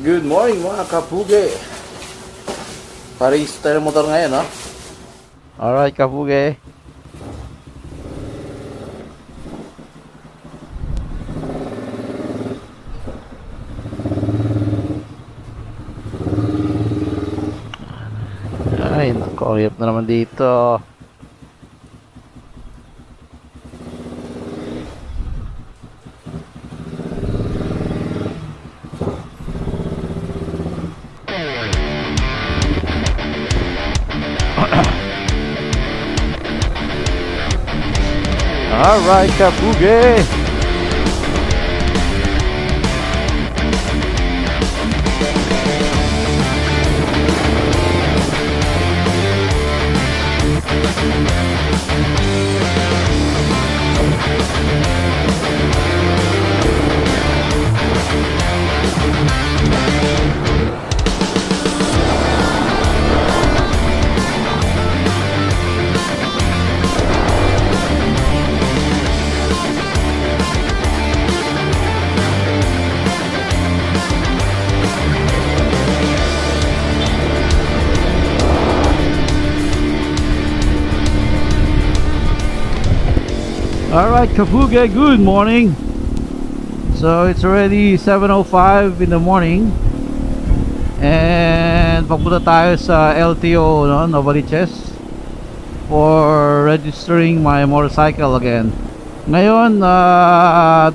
Good morning mga kapuge. Paris tayo ng motor ngayon, no? Alright kapuge. Ay, naku, hirap na naman dito. Alright, kapuge. Alright kapuge, good morning. So it's already 7:05 in the morning. And papunta tayo sa LTO, no, Novaliches, for registering my motorcycle again. Ngayon,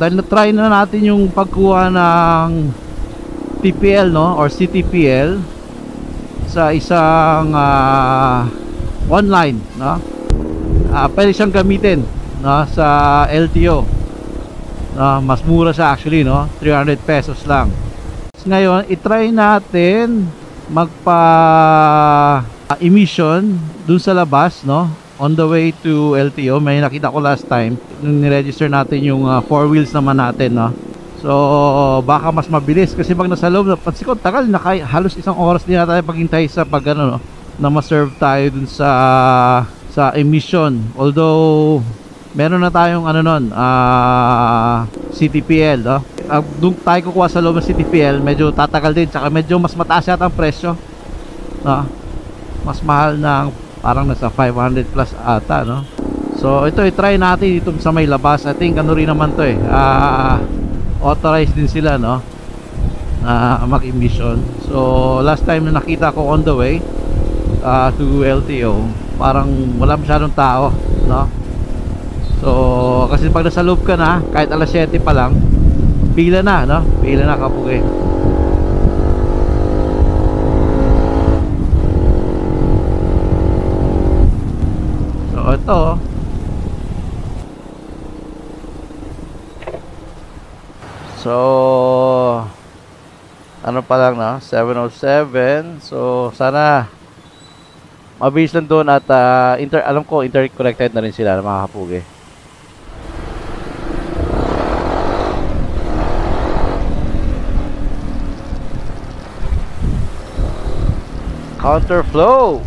dahil na-try na natin yung pagkuha ng TPL, no, or CTPL sa isang online, no, pwede siyang gamitin, no, sa LTO, no, mas mura siya actually, no, 300 pesos lang. Ngayon, i-try natin magpa emission dun sa labas, no, on the way to LTO. May nakita ko last time nung ni-register natin yung 4 wheels naman natin, no. So baka mas mabilis kasi pag nasa loob, pansin ko tagal na, halos isang oras din na tayo paghintay sa pag ano, no, na ma-serve tayo dun sa emission. Although meron na tayong ano nun, CTPL, no? Doon tayo kukuha sa loob ng CTPL, medyo tatagal din, tsaka medyo mas mataas yata ang presyo, no? Mas mahal ng parang nasa 500 plus ata, no? So ito, i-try natin dito sa may labas. I think ano rin naman to eh, authorized din sila, no, mag-emission. So last time na nakita ko on the way to LTO, parang wala masyadong tao, no? So kasi pag nasa loob ka na, kahit alas 7 pa lang, pila na, no? Pila na kapuge. So ito, so ano pa lang, no? 7:07. So sana mabilis lang doon at alam ko interconnected na rin sila, mga kapuge. Counterflow.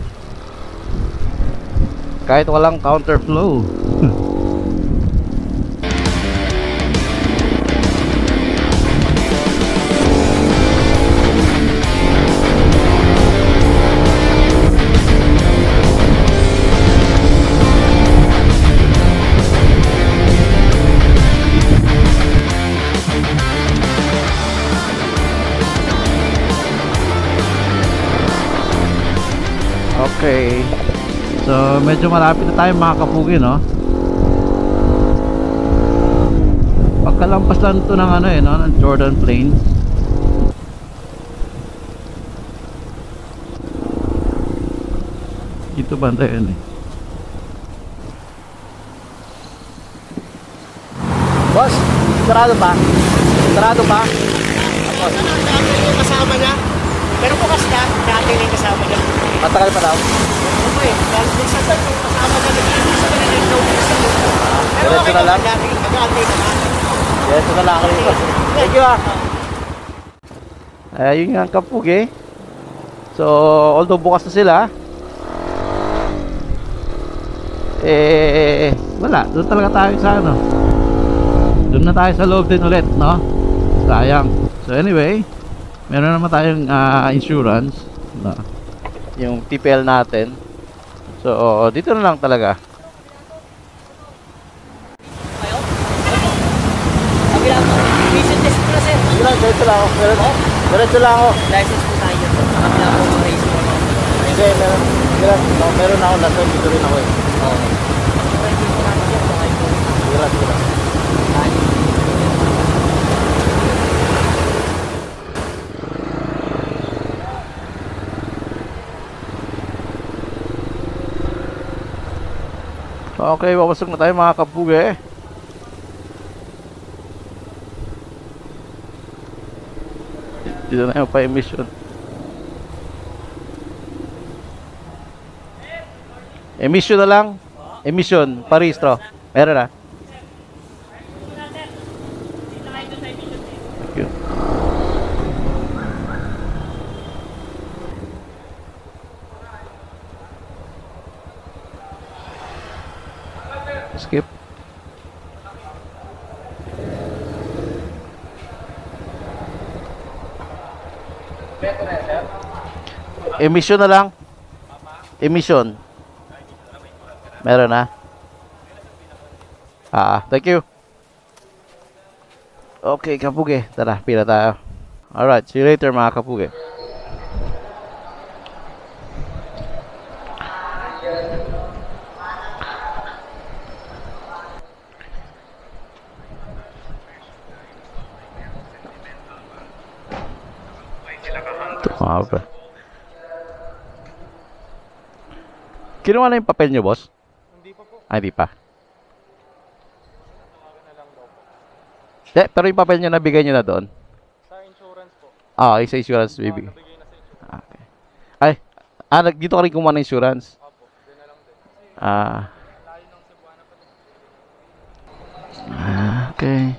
Kahit walang counterflow. Okay, so medyo malapit na tayo mga kapugi, no? Pagkalampas lang ito ng ano eh, no? Ng Jordan Plains. Dito banda yun eh. Boss, sarado pa? Sarado pa? Dati yung kasama niya. Pero bukas na, dati yung kasama niya. Matagal pa daw? Oo eh, dahil minsan yung kasama niya nag-iibig sa kanila yung notice. Pero Diretso na lang? dati, nag-aantay na lang. Diretso na lang ako dito. Thank you, ayun nga ang kapugi. So although bukas na sila, wala, doon talaga tayo sa ano, doon na tayo sa loob din ulit, no? Sayang. So anyway, Meron naman tayong insurance na yung TPL natin. So dito na lang talaga. Kabila po. Vision test po na sir. Diretso lang ako. Diretso lang ako. License po tayo. Kabila po ng race po. Hindi, meron ako nasa dito rin ako eh. Oo. Pwede po namin siya. Diretso lang. Okay, papasok na tayo mga kapuge. Dito na yung pa-emission. Emission na lang. Emission, parehistro. Meron na. Thank you. Skip. Emission na lang. Emission. Meron na. Thank you. Okay, kapuge. Tara, pila tayo. Alright, see you later mga kapuge. Kinuha na yung papel nyo, boss? Hindi pa po. Hindi pa. Pero yung papel nyo nabigay nyo na doon? Sa insurance po. Okay, sa insurance bibigay. Nabigay na sa insurance. Okay. Ay, dito ka rin kumuha ng insurance? Opo, doon na lang din. Tayo ng Cebuana pa din. Okay.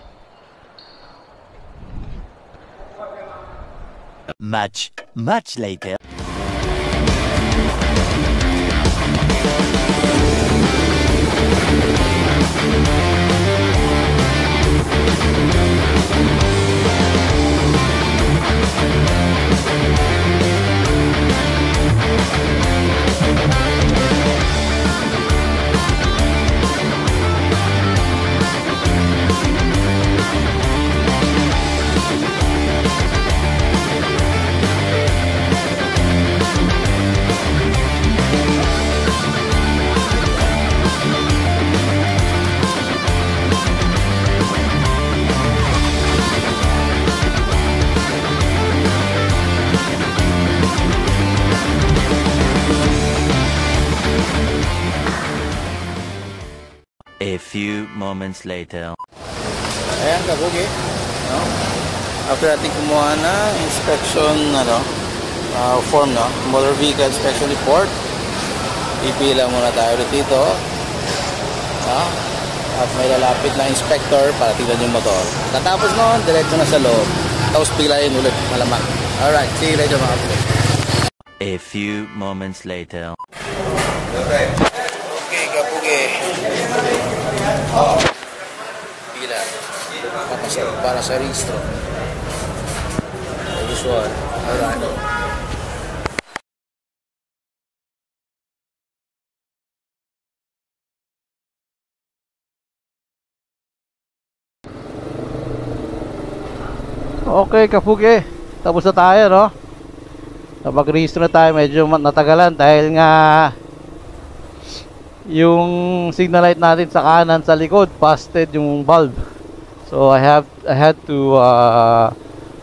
Much later. A few moments later. Ayan, kabugi. No? After natin kumuha ng inspection form, no? Motor Vehicle Inspection Report, ipila muna tayo dito. No? At may lalapit na inspector para tignan yung motor. Tatapos noon, diretso na sa loob. Tapos pilayin ulit, malamang. Alright, see you later mga kapatid. A few moments later. Okay, kabugi. Pila. Para sa registro. This one. Alright. Okay, kapuge. Tapos na tayo, no? Napag-register na tayo. Medyo natagalan dahil nga yung signal light natin sa kanan sa likod busted yung bulb. So I had to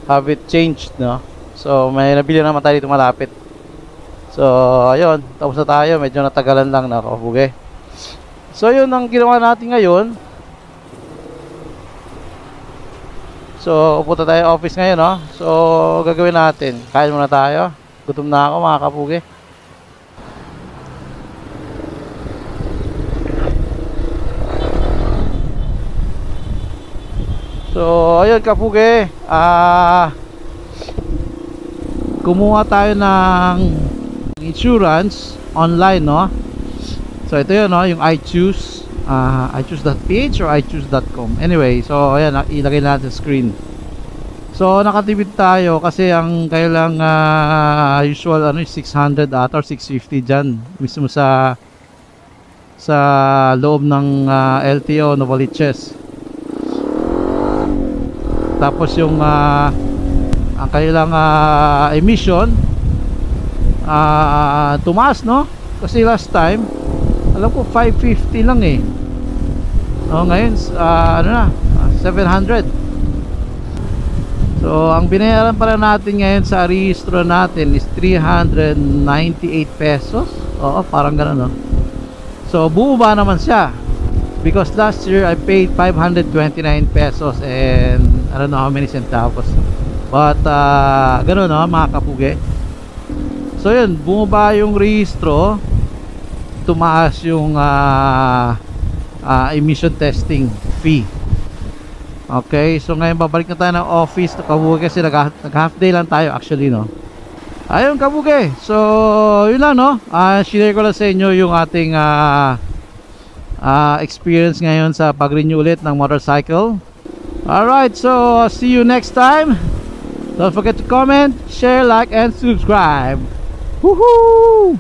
have it changed, no? So may nabili naman tayo dito malapit. So ayun, tapos na tayo. Medyo natagalan lang na, kapuge. So yun ang ginawa natin ngayon. So upunta tayo office ngayon, no? So gagawin natin, kain muna tayo. Gutom na ako mga kapuge. So ayun kapuge, kumuha tayo ng insurance online, no? So ito yun, no? Yung iChoose, iChoose.ph or iChoose.com. Anyway, so ayan, ilagay natin sa screen. So nakatipid tayo kasi ang kailang usual ano is 600 ata or 650 dyan mismo sa loob ng LTO Novaliches. Tapos yung ang kailang emission tumaas, no? Kasi last time alam ko 550 lang eh. Ngayon ano na 700. So ang binayaran pala natin ngayon sa rehistro natin is 398 pesos. Oo, parang gano'n, no? So bumaba naman siya because last year I paid 529 pesos and I don't know how many centavos. But gano'n, no, mga kapugi. So yun, bumaba yung rehistro, tumaas yung emission testing fee. Okay, so ngayon babalik na tayo ng office na kabugi kasi nag half day lang tayo actually, no. Ayun kabugi, so yun lang, no. Share ko lang sa inyo yung ating experience ngayon sa pag-renew ulit ng motorcycle. Alright, so see you next time. Don't forget to comment, share, like, and subscribe. Woohoo!